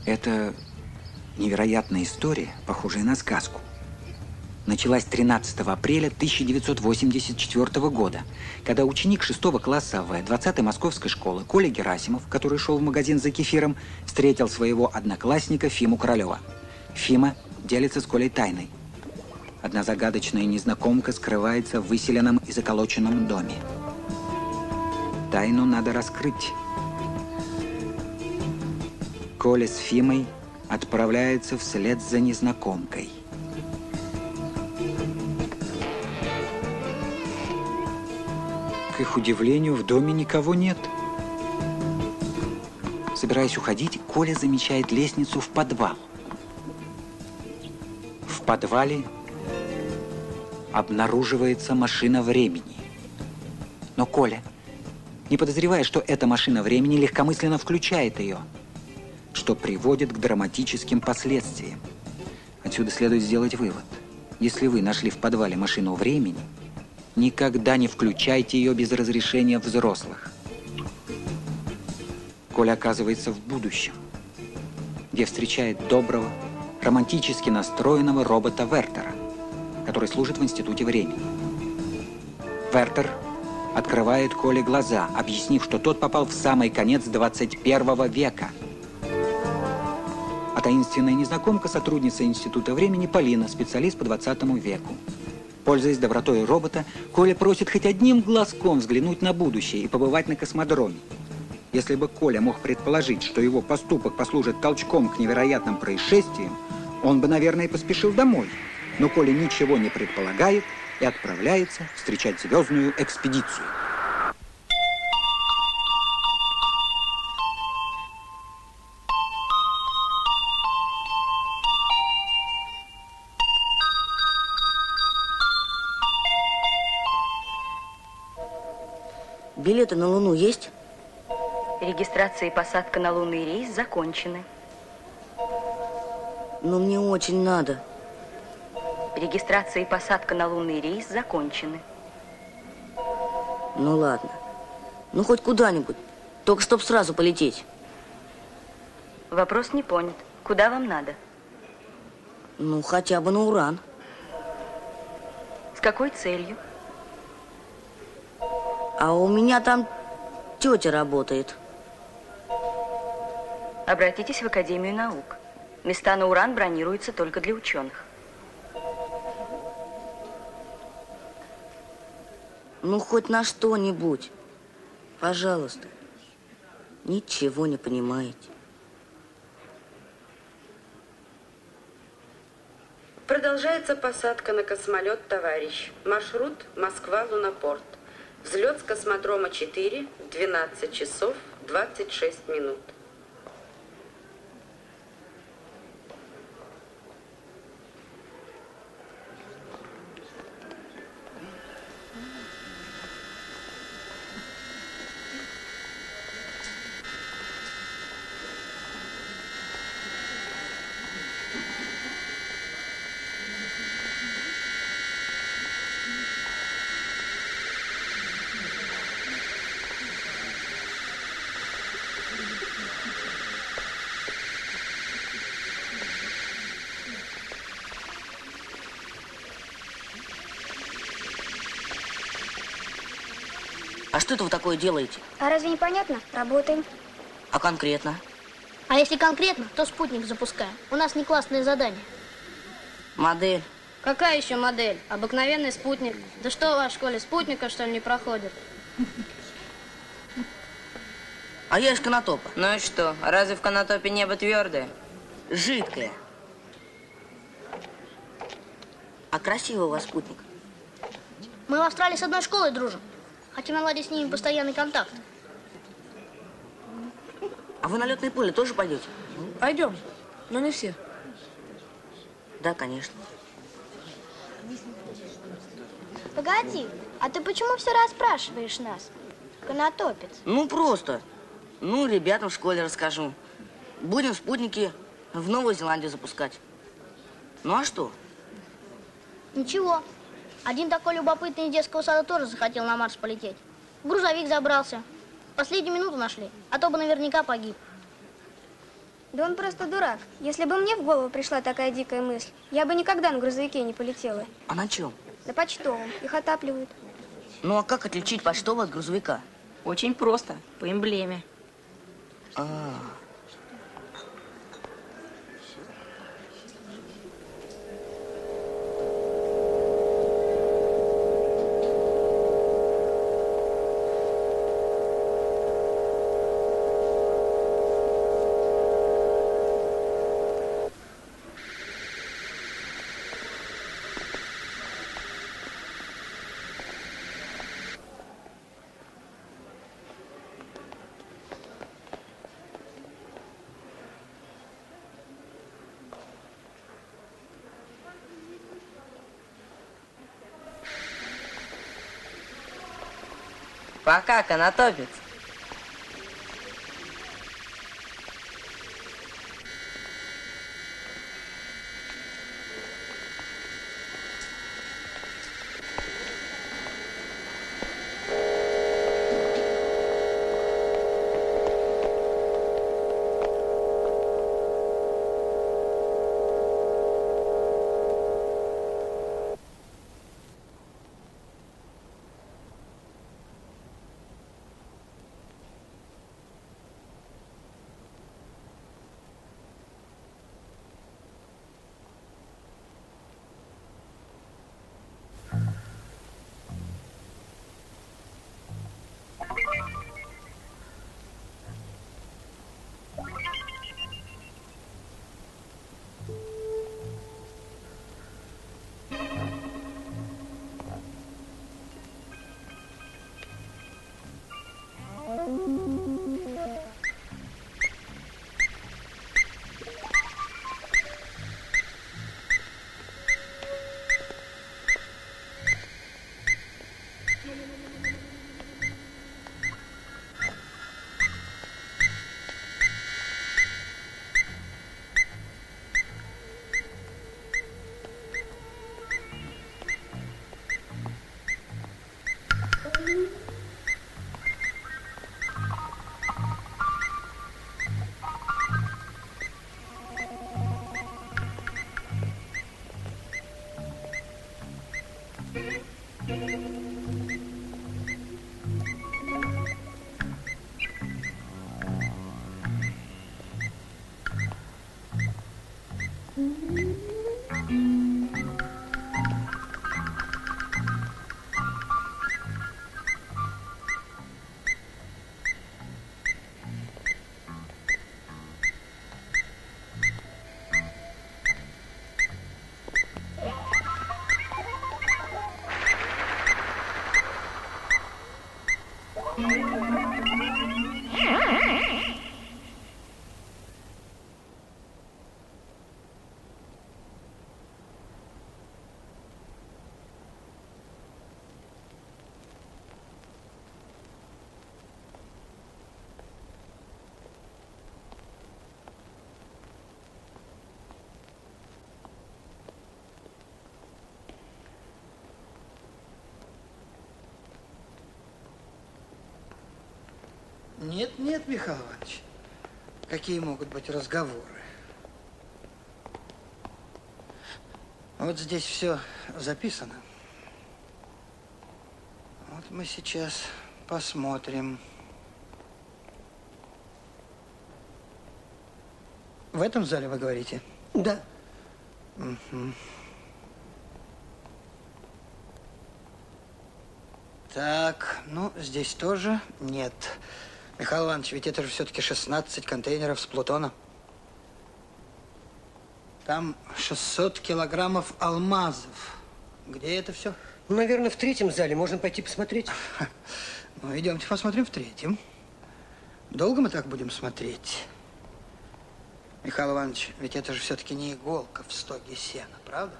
Это невероятная история, похожая на сказку. Началась 13 апреля 1984 года, когда ученик 6 класса АВ 20-й московской школы Коля Герасимов, который шел в магазин за кефиром, встретил своего одноклассника Фиму Королева. Фима делится с Колей тайной. Одна загадочная незнакомка скрывается в выселенном и заколоченном доме. Тайну надо раскрыть. Коля с Фимой отправляются вслед за незнакомкой. К их удивлению, в доме никого нет. Собираясь уходить, Коля замечает лестницу в подвал. В подвале обнаруживается машина времени. Но Коля, не подозревая, что эта машина времени, легкомысленно включает ее, что приводит к драматическим последствиям. Отсюда следует сделать вывод. Если вы нашли в подвале машину времени, никогда не включайте ее без разрешения взрослых. Коля оказывается в будущем, где встречает доброго, романтически настроенного робота Вертера, который служит в Институте времени. Вертер открывает Коле глаза, объяснив, что тот попал в самый конец 21 века. А таинственная незнакомка – сотрудница Института времени Полина, специалист по 20 веку. Пользуясь добротой робота, Коля просит хоть одним глазком взглянуть на будущее и побывать на космодроме. Если бы Коля мог предположить, что его поступок послужит толчком к невероятным происшествиям, он бы, наверное, поспешил домой. Но Коля ничего не предполагает и отправляется встречать звездную экспедицию. Билеты на Луну есть? Регистрация и посадка на лунный рейс закончены. Но мне очень надо. Регистрация и посадка на лунный рейс закончены. Ну ладно. Ну хоть куда-нибудь. Только чтоб сразу полететь. Вопрос не понят. Куда вам надо? Ну, хотя бы на Уран. С какой целью? А у меня там тетя работает. Обратитесь в Академию наук. Места на Уран бронируются только для ученых. Ну, хоть на что-нибудь. Пожалуйста. Ничего не понимаете. Продолжается посадка на космолет «Товарищ». Маршрут Москва-Лунопорт. Взлет с космодрома 4 в 12 часов 26 минут. А что это вы такое делаете? А разве не понятно? Работаем. А конкретно? А если конкретно, то спутник запускаем. У нас не классное задание. Модель. Какая еще модель? Обыкновенный спутник. Да что у вас в школе, спутника, что ли, не проходит? А я из Конотопа. Ну и что? Разве в Конотопе небо твердое? Жидкое. А красивый у вас спутник. Мы в Австралии с одной школой дружим. Хотим наладить с ними постоянный контакт. А вы на летное поле тоже пойдете? Пойдем, но не все. Да, конечно. Погоди, а ты почему все расспрашиваешь нас? Конотопец. Ну, просто. Ну, ребятам в школе расскажу. Будем спутники в Новую Зеландию запускать. Ну, а что? Ничего. Один такой любопытный из детского сада тоже захотел на Марс полететь. В грузовик забрался. Последнюю минуту нашли, а то бы наверняка погиб. Да он просто дурак. Если бы мне в голову пришла такая дикая мысль, я бы никогда на грузовике не полетела. А на чем? На почтовом. Их отапливают. Ну а как отличить почтовый от грузовика? Очень просто, по эмблеме. Пока, канатопец. Нет, нет, Михаил Иванович. Какие могут быть разговоры? Вот здесь все записано. Вот мы сейчас посмотрим. В этом зале вы говорите? Да. Угу. Так, ну, здесь тоже нет. Михаил Иванович, ведь это же все-таки 16 контейнеров с Плутона. Там 600 килограммов алмазов. Где это все? Наверное, в третьем зале. Можно пойти посмотреть. Ну, идемте посмотрим в третьем. Долго мы так будем смотреть? Михаил Иванович, ведь это же все-таки не иголка в стоге сена, правда?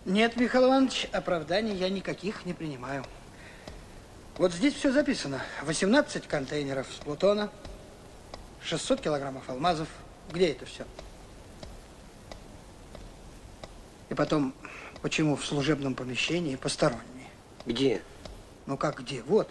Нет, Михаил Иванович, оправданий я никаких не принимаю. Вот здесь все записано. 18 контейнеров с Плутона, 600 килограммов алмазов. Где это все? И потом, почему в служебном помещении посторонние? Где? Ну как где? Вот.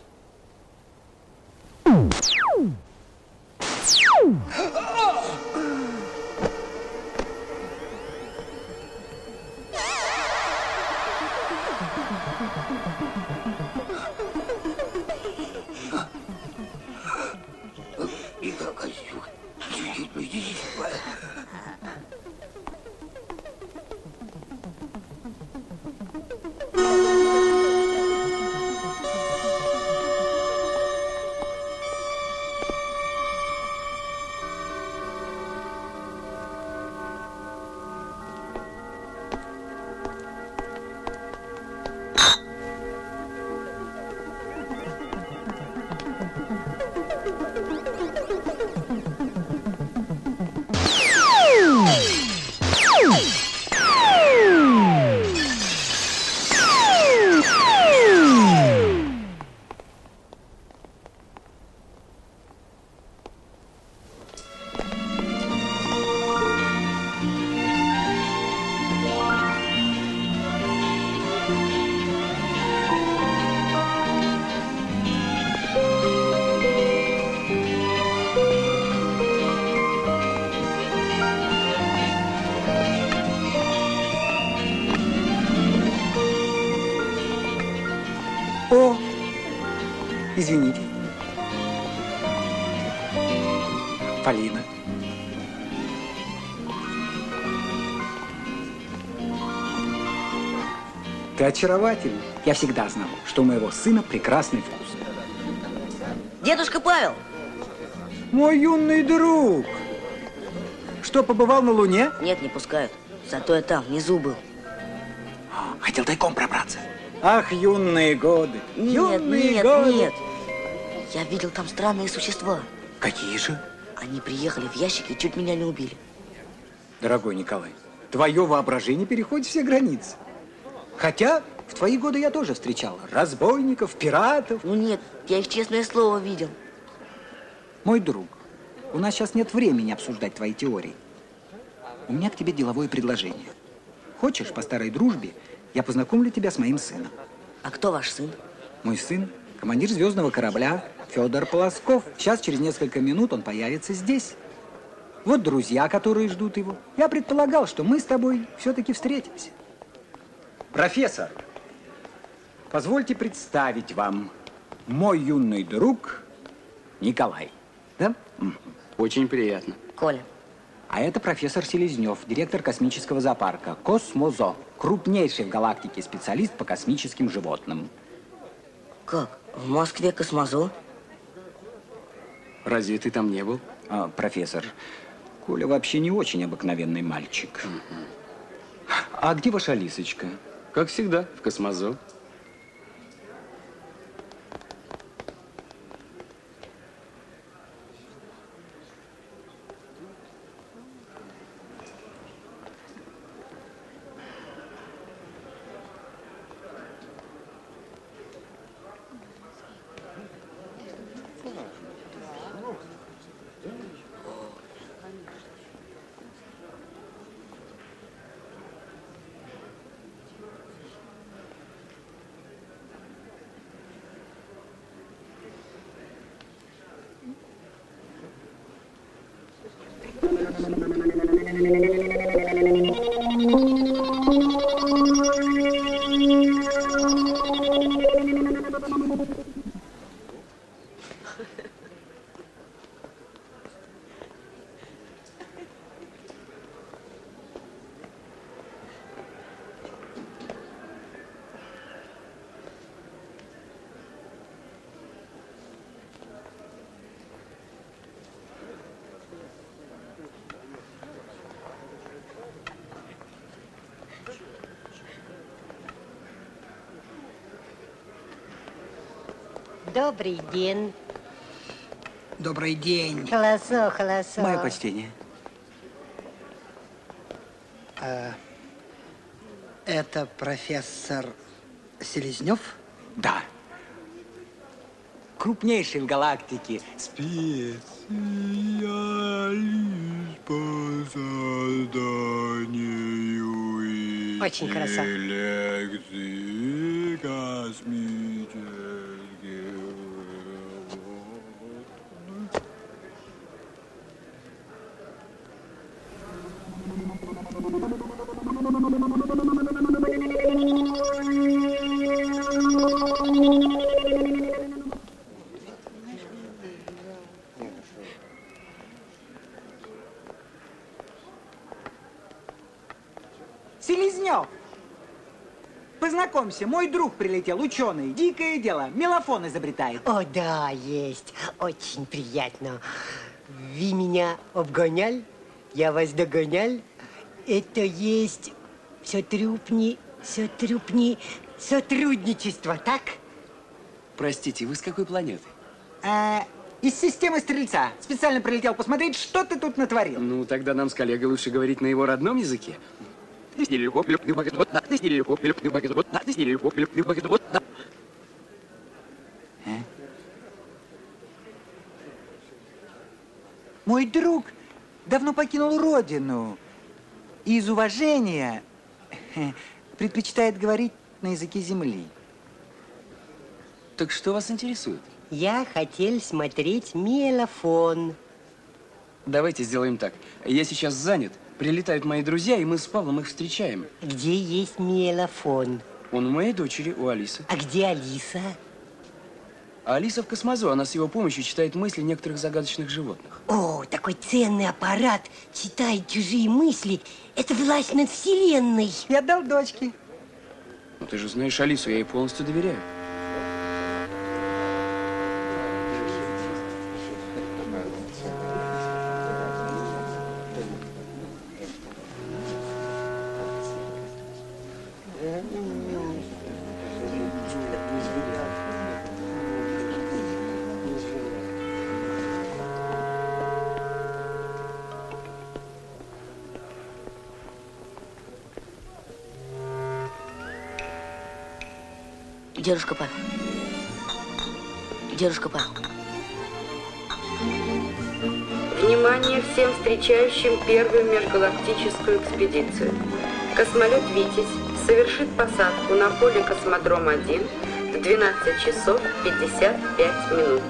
О, извините. Полина. Ты очаровательна. Я всегда знал, что у моего сына прекрасный вкус. Дедушка Павел! Мой юный друг! Что, побывал на Луне? Нет, не пускают. Зато я там, внизу был. Хотел тайком пробраться. Ах, юные годы! Нет, юные нет, годы! нет. Я видел там странные существа. Какие же? Они приехали в ящике и чуть меня не убили. Дорогой Николай, твое воображение переходит все границы. Хотя в твои годы я тоже встречал разбойников, пиратов. Ну нет, я их, честное слово, видел. Мой друг, у нас сейчас нет времени обсуждать твои теории. У меня к тебе деловое предложение. Хочешь, по старой дружбе, я познакомлю тебя с моим сыном. А кто ваш сын? Мой сын – командир звездного корабля Федор Полосков. Сейчас, через несколько минут, он появится здесь. Вот друзья, которые ждут его. Я предполагал, что мы с тобой все-таки встретимся. Профессор, позвольте представить вам мой юный друг Николай. Да? Очень приятно. Коля. А это профессор Селезнев, директор космического зоопарка Космозо, крупнейший в галактике специалист по космическим животным. Как? В Москве Космозо? Разве ты там не был? Профессор, Коля вообще не очень обыкновенный мальчик. А где ваша Лисочка? Как всегда, в Космозо. Добрый день. Добрый день. Хорошо, хорошо. Мое почтение. Это профессор Селезнев? Да. Крупнейший в галактике специалист по созданию Очень хорошо. лекций космических. Селезнев! Познакомься, мой друг прилетел, ученый. Дикое дело, мелофон изобретает. О, да, есть. Очень приятно. Вы меня обгонял, я вас догонял. Это есть сотрудничество, так? Простите, вы с какой планеты? Из системы Стрельца. Специально прилетел посмотреть, что ты тут натворил. Ну, тогда нам с коллегой лучше говорить на его родном языке. Мой друг давно покинул родину. И из уважения предпочитает говорить на языке земли. Так что вас интересует? Я хотел смотреть мелофон. Давайте сделаем так. Я сейчас занят. Прилетают мои друзья, и мы с Павлом их встречаем. Где есть мелофон? Он у моей дочери, у Алисы. А где Алиса? А Алиса в Космозо. Она с его помощью читает мысли некоторых загадочных животных. О, такой ценный аппарат. Читает чужие мысли. Это власть над Вселенной. Я отдал дочке. Ну, ты же знаешь Алису, я ей полностью доверяю. Дедушка Павел. Дедушка Павел. Внимание всем встречающим первую межгалактическую экспедицию. Космолет «Витязь» совершит посадку на поле Космодром-1 в 12 часов 55 минут.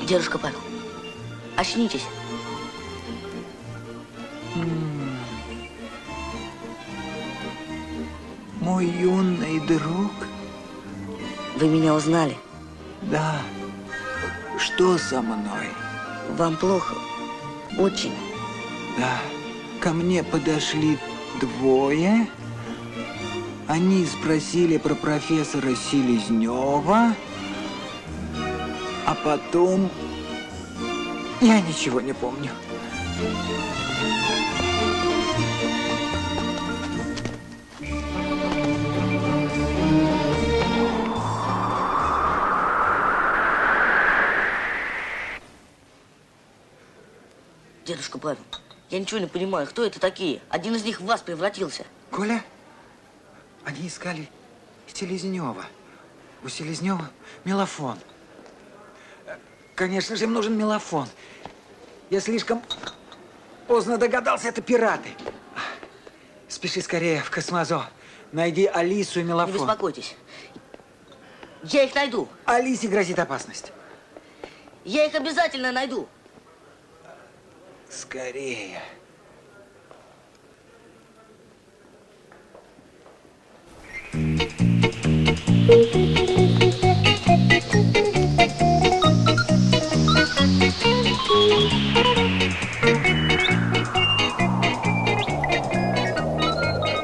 Дедушка Павел, очнитесь. Мой юный друг? Вы меня узнали? Да. Что со мной? Вам плохо? Очень. Да. Ко мне подошли двое. Они спросили про профессора Селезнева. А потом... Я ничего не помню. Дедушка Павел, я ничего не понимаю, кто это такие? Один из них в вас превратился. Коля, они искали Селезнева. У Селезнева мелофон. Конечно же, им нужен мелофон. Я слишком поздно догадался, это пираты. Спеши скорее в Космозо. Найди Алису и мелофон. Не беспокойтесь. Я их найду. Алисе грозит опасность. Я их обязательно найду. Скорее.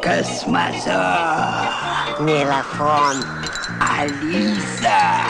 Космозо. Мелофон. Алиса!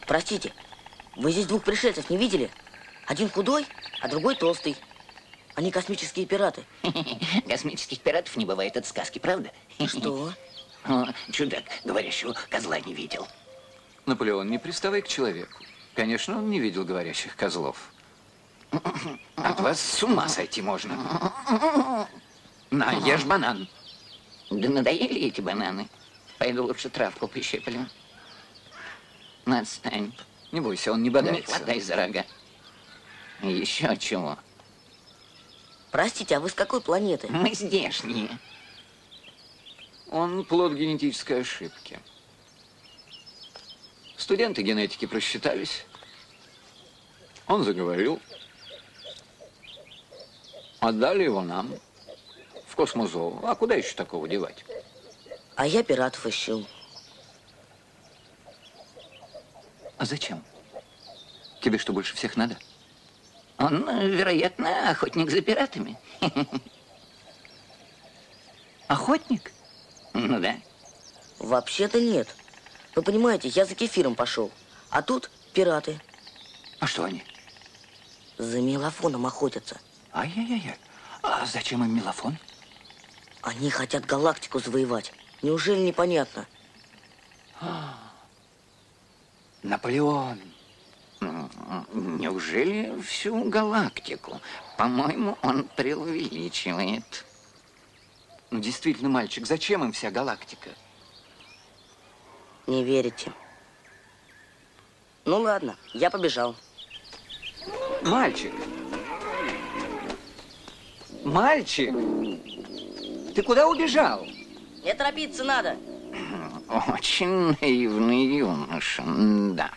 Простите, вы здесь двух пришельцев не видели? Один худой, а другой толстый. Они космические пираты. Космических пиратов не бывает, это сказки, правда? Что? Чудак, говорящего козла не видел. Наполеон, не приставай к человеку. Конечно, он не видел говорящих козлов. От вас с ума сойти можно. На, ешь банан. Да надоели эти бананы. Пойду лучше травку прищеплю. Отстань. Не бойся, он не Не бодается. хватай за рога. Еще чего? Простите, а вы с какой планеты? Мы здешние. Он плод генетической ошибки. Студенты генетики просчитались. Он заговорил. Отдали его нам. В космозоо. А куда еще такого девать? А я пиратов ищу. А зачем? Тебе что, больше всех надо? Он, вероятно, охотник за пиратами. Охотник? Ну да. Вообще-то нет. Вы понимаете, я за кефиром пошел. А тут пираты. А что они? За мелофоном охотятся. Ай-яй-яй. А зачем им мелофон? Они хотят галактику завоевать. Неужели непонятно? Наполеон. Неужели всю галактику? По-моему, он преувеличивает. Ну, действительно, мальчик, зачем им вся галактика? Не верите. Ну ладно, я побежал. Мальчик! Мальчик! Ты куда убежал? Не торопиться надо. Очень наивный юноша, да.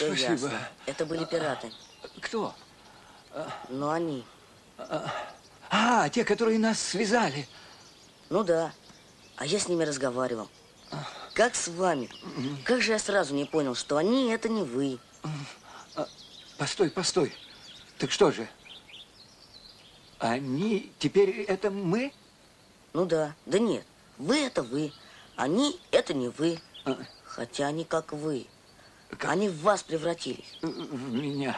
Все Спасибо. ясно. Это были пираты. Кто? Но они. А, те, которые нас связали. Ну да. А я с ними разговаривал. Как с вами. Как же я сразу не понял, что они это не вы. Постой, постой. Так что же? Они теперь это мы? Ну да. Да нет. Вы это вы. Они это не вы. Хотя они как вы. Они в вас превратились. В меня.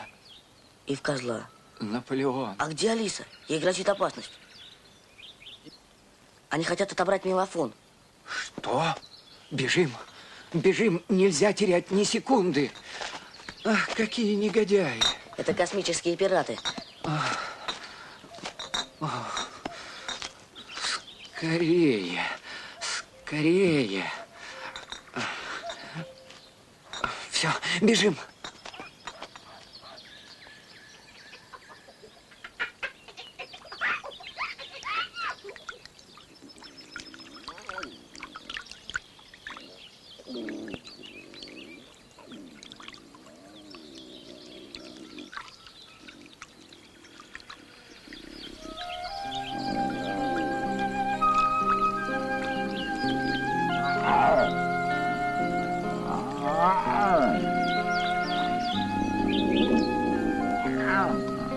И в козла. Наполеон. А где Алиса? Ей грозит опасность. Они хотят отобрать мелофон. Что? Бежим. Бежим. Нельзя терять ни секунды. Ах, какие негодяи. Это космические пираты. Скорее. Скорее. Все, бежим.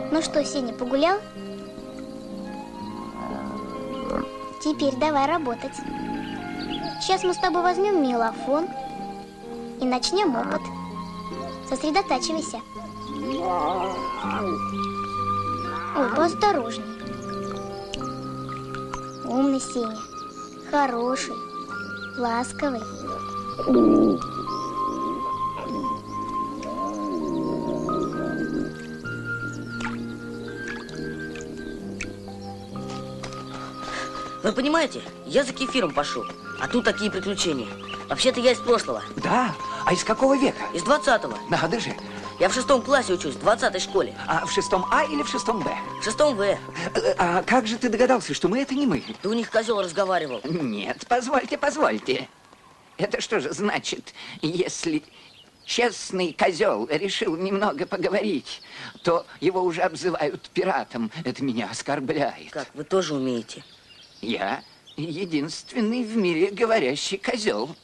Ну что, Сеня, погулял? Теперь давай работать. Сейчас мы с тобой возьмем мелофон и начнем опыт. Сосредотачивайся. Ой, поосторожней. Умный Сеня, хороший, ласковый. Вы понимаете, я за кефиром пошел, а тут такие приключения. Вообще-то я из прошлого. Да? А из какого века? Из 20-го. Надо же. Я в 6 классе учусь, в 20-й школе. А в 6 А или в 6 Б? В 6 В. А как же ты догадался, что мы это не мы? Да у них козел разговаривал. Нет, позвольте, позвольте. Это что же значит, если честный козел решил немного поговорить, то его уже обзывают пиратом. Это меня оскорбляет. Как, вы тоже умеете? Я единственный в мире говорящий козел.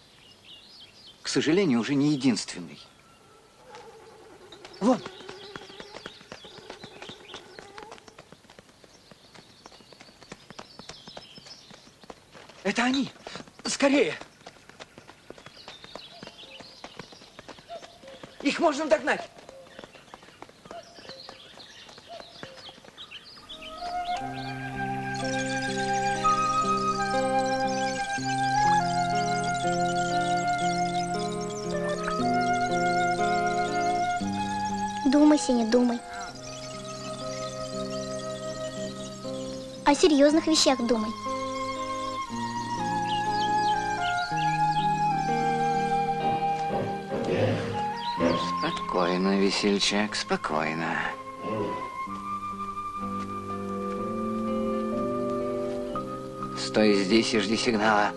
К сожалению, уже не единственный. Вон. Это они. Скорее. Их можно догнать. Думай, Сеня, думай. О серьезных вещах думай. Спокойно, весельчак, спокойно. Стой здесь и жди сигнала.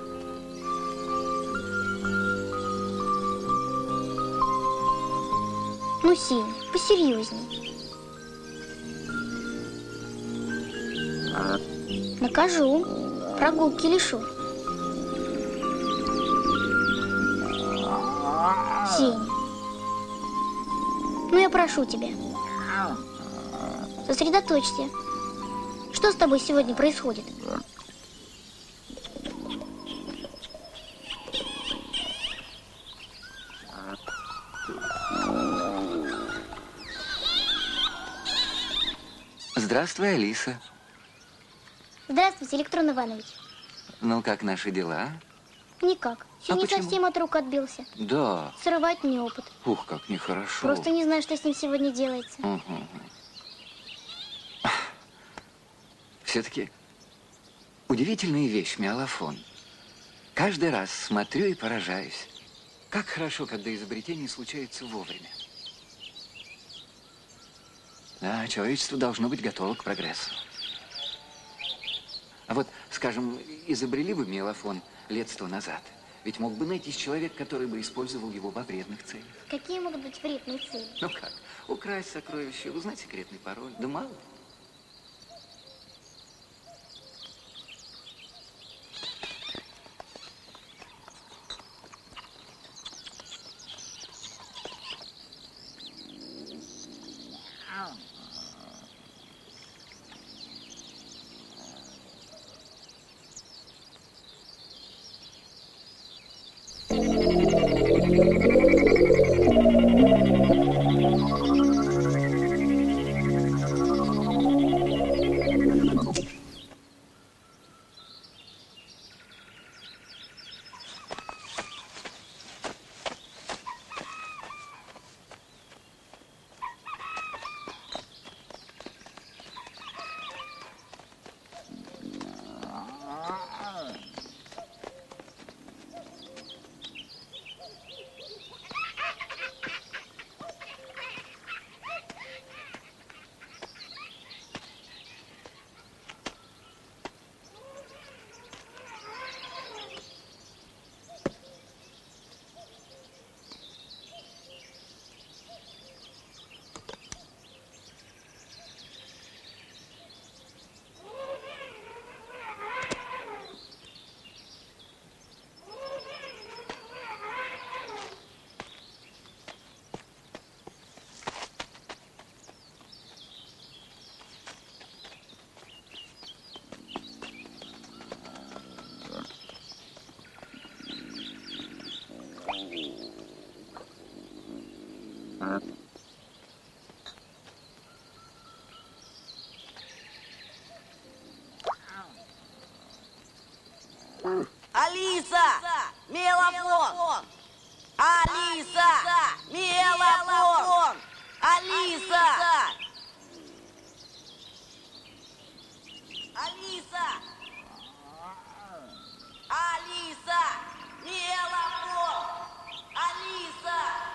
Ну, Сеня, посерьезней. Накажу. Прогулки лишу. Сеня, ну я прошу тебя. Сосредоточься. Что с тобой сегодня происходит? Здравствуй, Алиса. Здравствуйте, Электрон Иванович. Ну, как наши дела? Никак. Сегодня почему? совсем от рук отбился. Да. Срывать мне опыт. Ух, как нехорошо. Просто не знаю, что с ним сегодня делается. Все-таки удивительная вещь, мелофон. Каждый раз смотрю и поражаюсь. Как хорошо, когда изобретение случается вовремя. Да, человечество должно быть готово к прогрессу. А вот, скажем, изобрели бы мелофон лет 100 назад. Ведь мог бы найтись человек, который бы использовал его во вредных целях. Какие могут быть вредные цели? Ну как? Украсть сокровище, узнать секретный пароль. Да мало. Алиса! Мелофон! Алиса! Мелофон! Алиса! Алиса! Алиса! Мелофон! Алиса!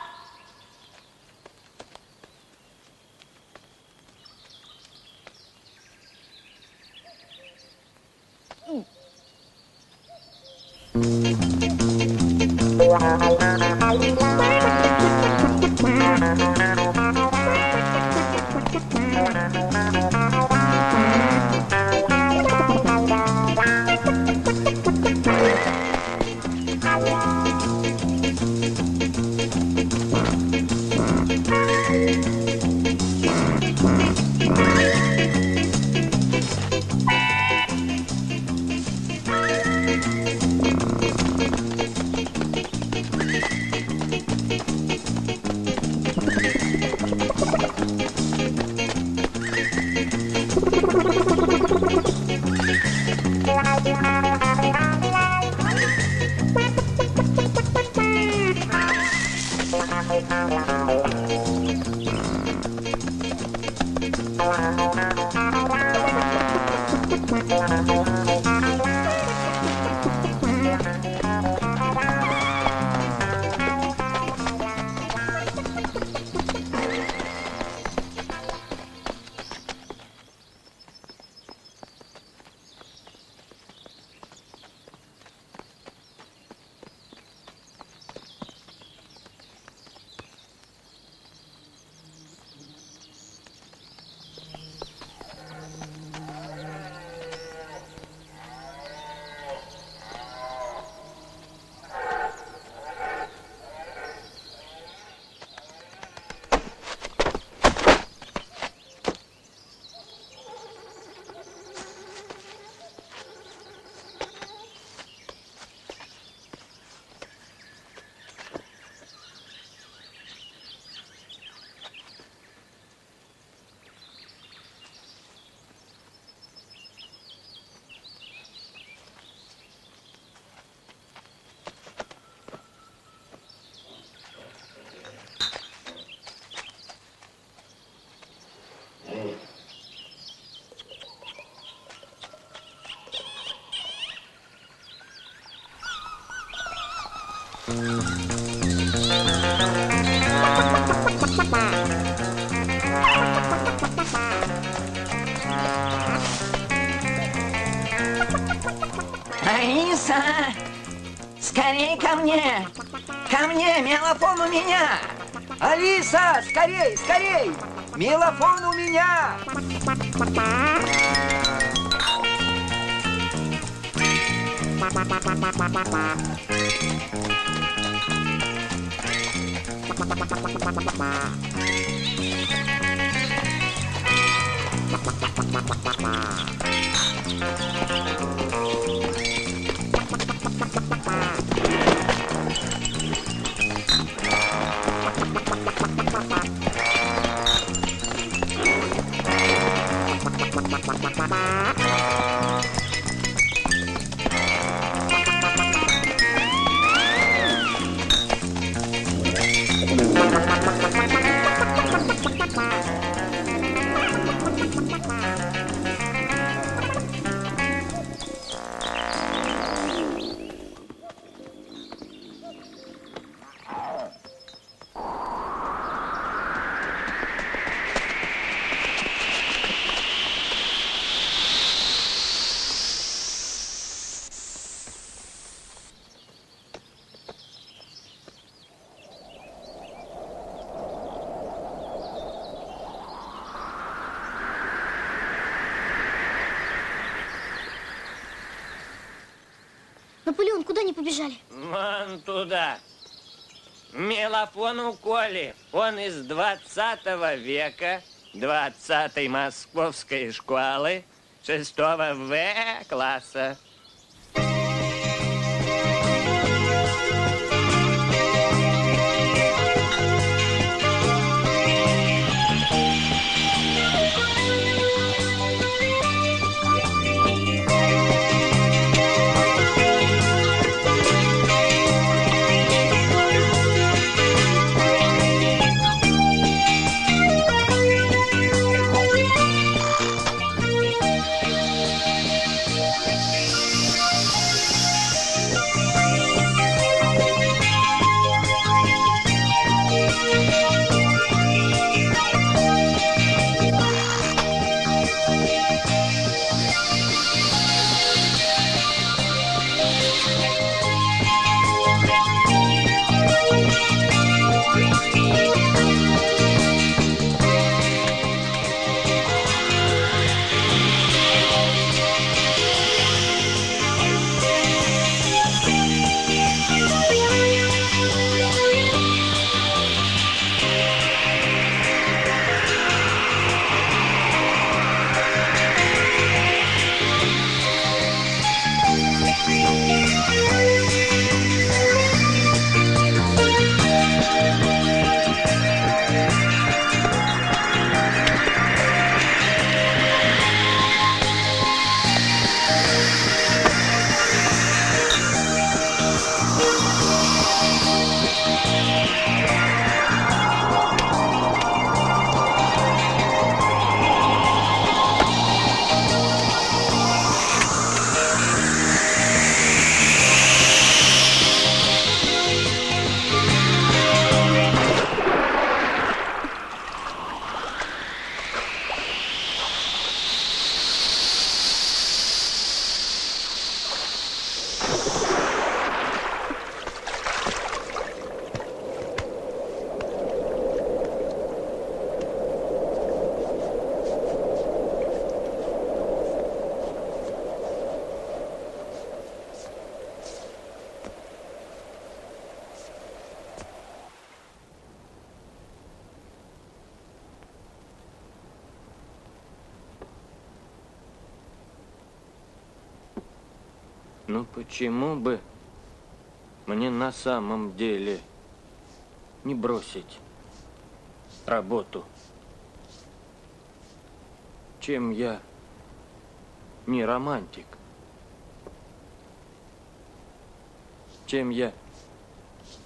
Скорей ко мне! Ко мне! Мелофон у меня! Алиса, скорей, скорей! Мелофон у меня! Наполеон, куда они побежали? Вон туда. Мелофон у Коли. Он из 20 века, 20-й московской школы, 6-го В класса. Ну почему бы мне на самом деле не бросить работу? Чем я не романтик? Чем я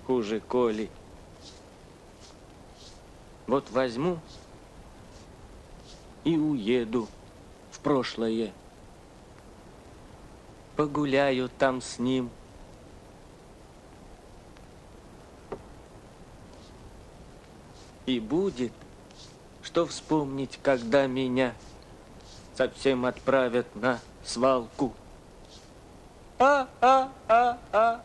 хуже Коли? Вот возьму и уеду в прошлое. Погуляю там с ним. И будет, что вспомнить, когда меня совсем отправят на свалку. А-а-а-а-а.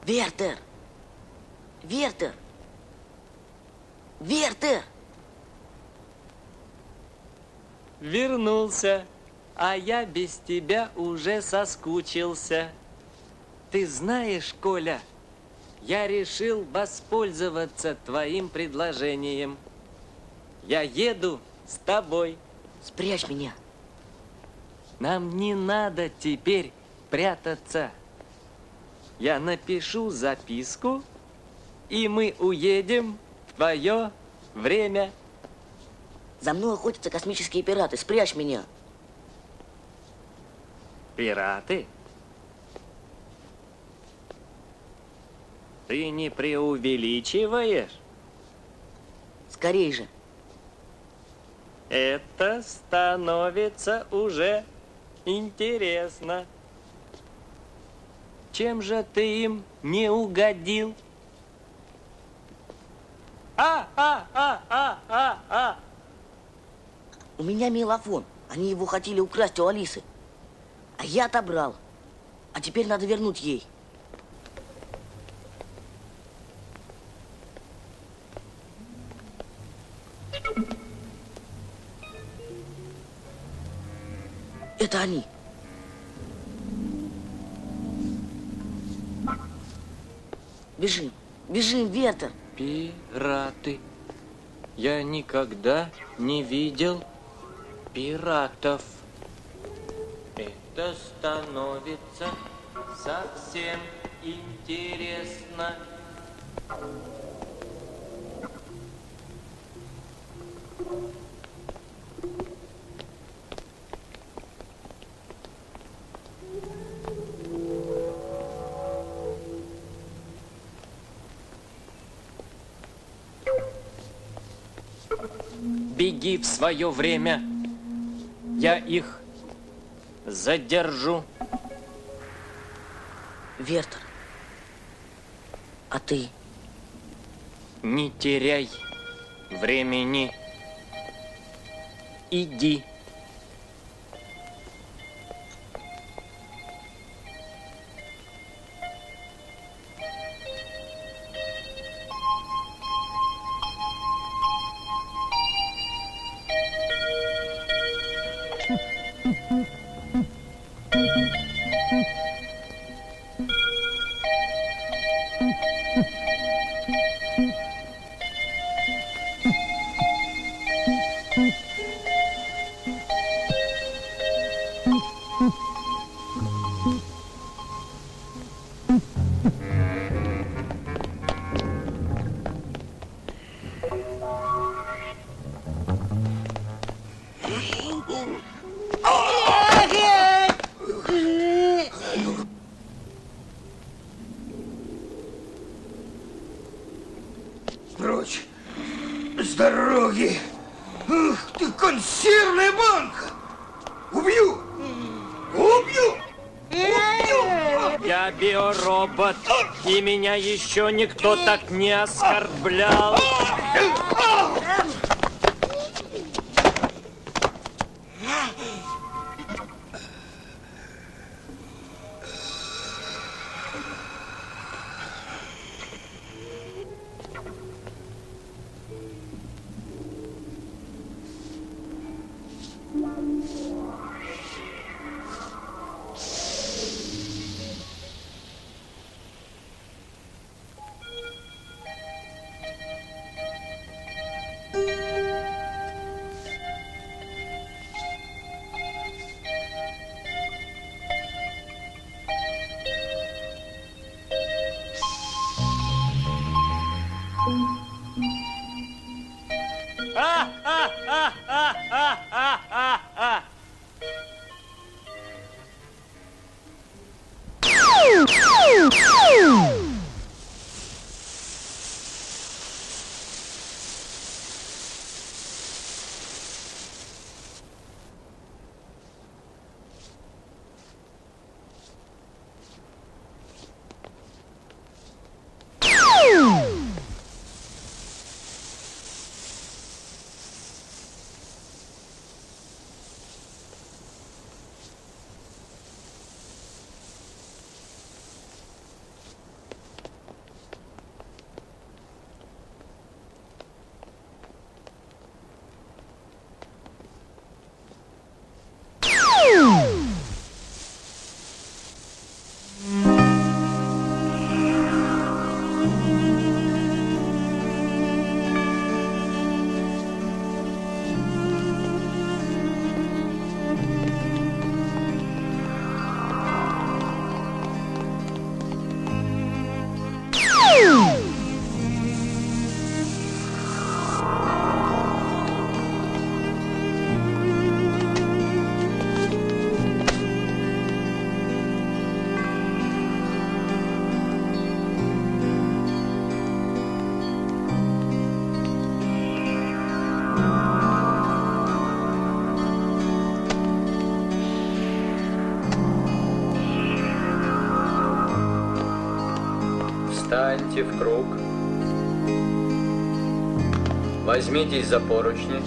Вертер! Вертер! Вертер! Вернулся, а я без тебя уже соскучился. Ты знаешь, Коля, я решил воспользоваться твоим предложением. Я еду с тобой. Спрячь меня. Нам не надо теперь прятаться. Я напишу записку, и мы уедем в твое время. За мной охотятся космические пираты. Спрячь меня. Пираты? Ты не преувеличиваешь? Скорей же. Это становится уже интересно. Чем же ты им не угодил? А! У меня мелофон. Они его хотели украсть у Алисы. А я отобрал. А теперь надо вернуть ей. Это они. Бежим, бежим, Вертер. Пираты. Я никогда не видел пиратов. Это становится совсем интересно. беги в свое время. Я их задержу. Вертер, а ты? Не теряй времени. Иди. Прочь с дороги! Ах ты, консервная банка! Убью! Убью! Убью! Я биоробот, и меня еще никто так не оскорблял. Встаньте в круг. Возьмитесь за поручни.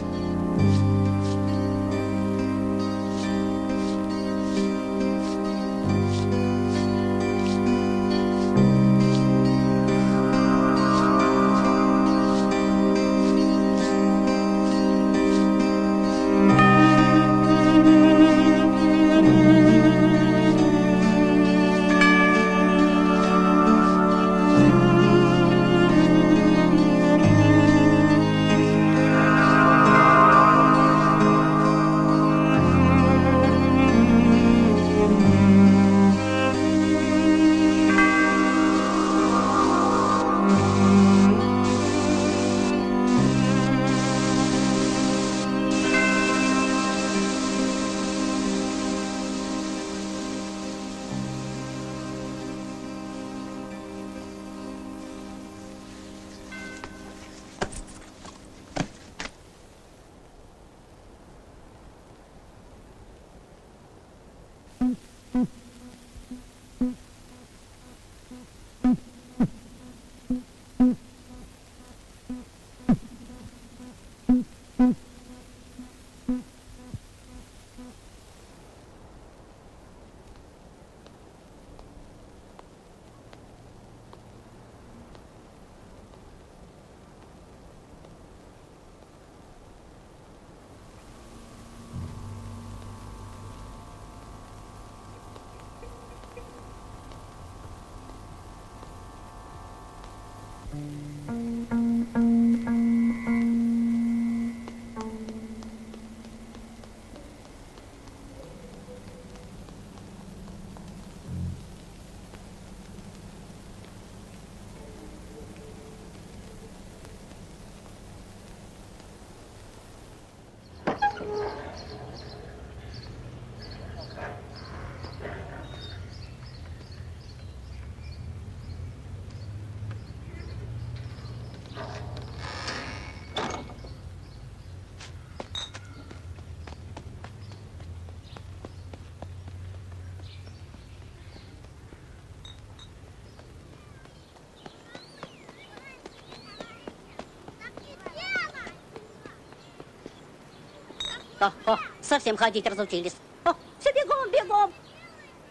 О, совсем ходить разучились. О, все бегом, бегом.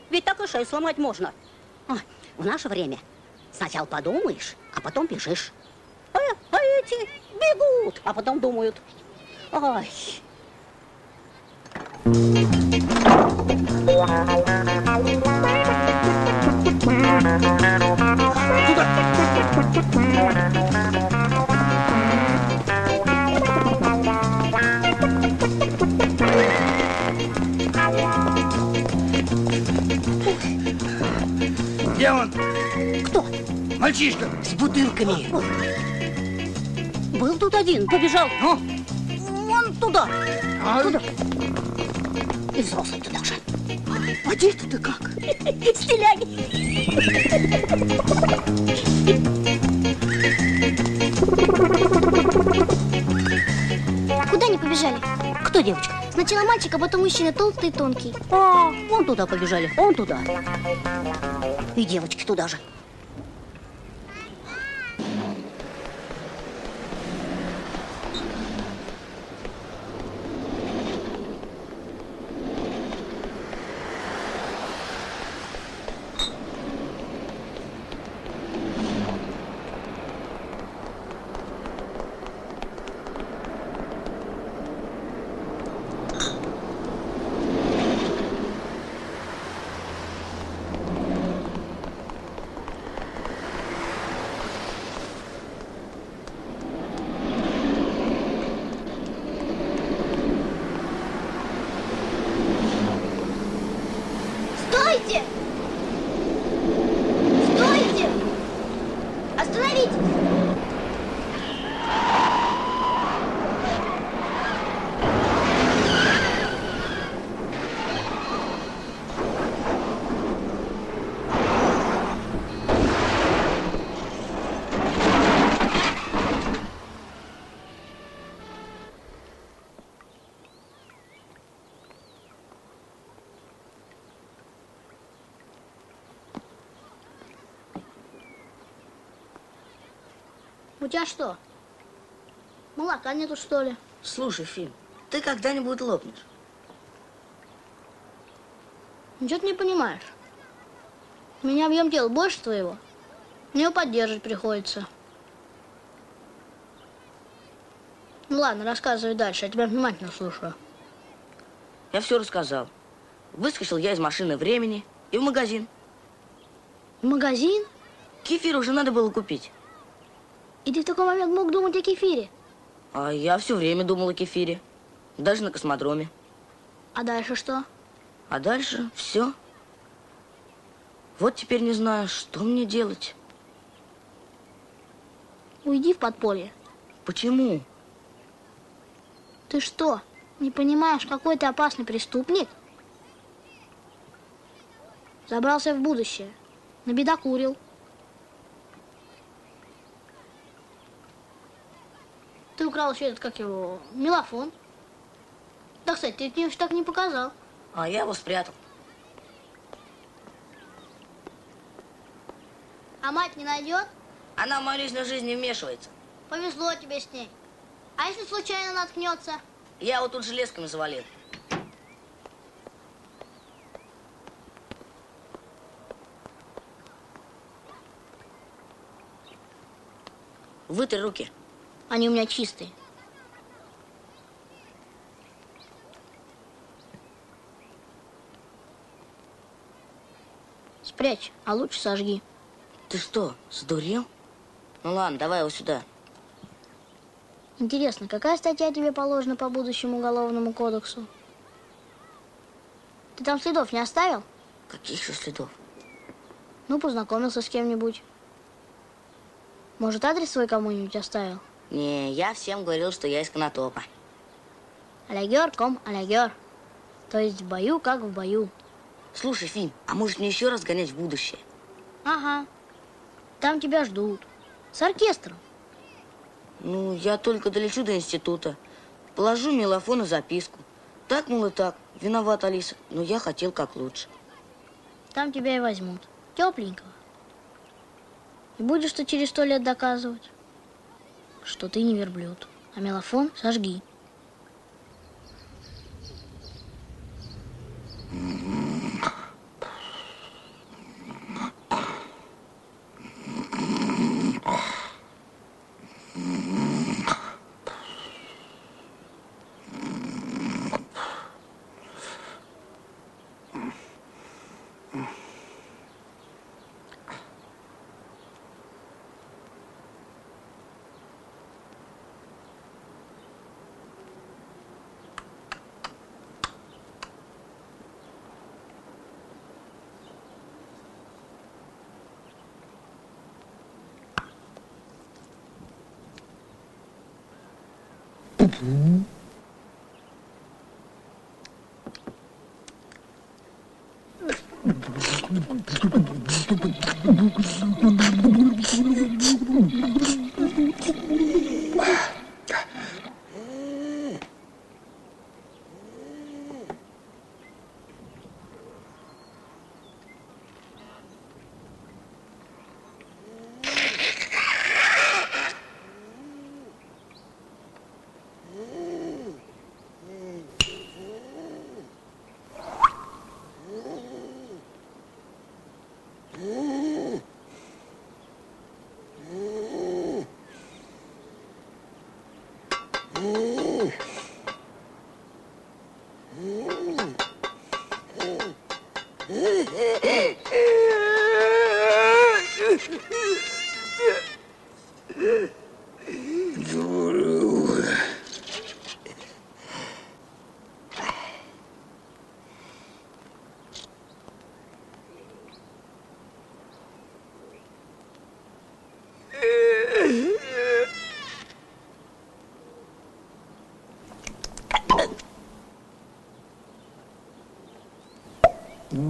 Ведь так и шею сломать можно. Ой, в наше время сначала подумаешь, а потом бежишь. А эти бегут, а потом думают. Ой. Где он? Кто? Мальчишка. С бутылками. Был тут один, побежал. Ну? Вон туда. Туда. И взрослый туда же. А дети-то как? Стреляй. Куда они побежали? Кто девочка? Сначала мальчик, а потом мужчина толстый и тонкий. А, вон туда побежали, вон туда. И девочки туда же. Стойте! Стойте! Остановитесь! У тебя что? Молока нету, что ли? Слушай, Фильм, ты когда-нибудь лопнешь? Ничего ты не понимаешь. У меня объем тела больше твоего. Мне его поддерживать приходится. Ну ладно, рассказывай дальше, я тебя внимательно слушаю. Я все рассказал. Выскочил я из машины времени и в магазин. В магазин? Кефир уже надо было купить. И ты в такой момент мог думать о кефире? А я все время думал о кефире. Даже на космодроме. А дальше что? А дальше все. Вот теперь не знаю, что мне делать. Уйди в подполье. Почему? Ты что, не понимаешь, какой ты опасный преступник? Забрался в будущее. Набедокурил. Ты украл еще этот, как его, мелофон. Да, кстати, ты мне так не показал. А я его спрятал. А мать не найдет? Она в мою личную жизнь не вмешивается. Повезло тебе с ней. А если случайно наткнется? Я вот тут железками завалил. Вытри руки. Они у меня чистые. Спрячь, а лучше сожги. Ты что, сдурел? Ну ладно, давай его сюда. Интересно, какая статья тебе положена по будущему уголовному кодексу? Ты там следов не оставил? Каких еще следов? Ну, познакомился с кем-нибудь. Может, адрес свой кому-нибудь оставил? Не, я всем говорил, что я из Конотопа. Алягер, ком, алягер. То есть в бою, как в бою. Слушай, Фим, а может мне еще раз гонять в будущее? Ага. Там тебя ждут. С оркестром. Ну, я только долечу до института. Положу мелофон и записку. Так, мол, и так. Виноват, Алиса, но я хотел как лучше. Там тебя и возьмут. Тепленького. И будешь ты через 100 лет доказывать, что ты не верблюд. А мелофон сожги.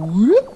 Whoop.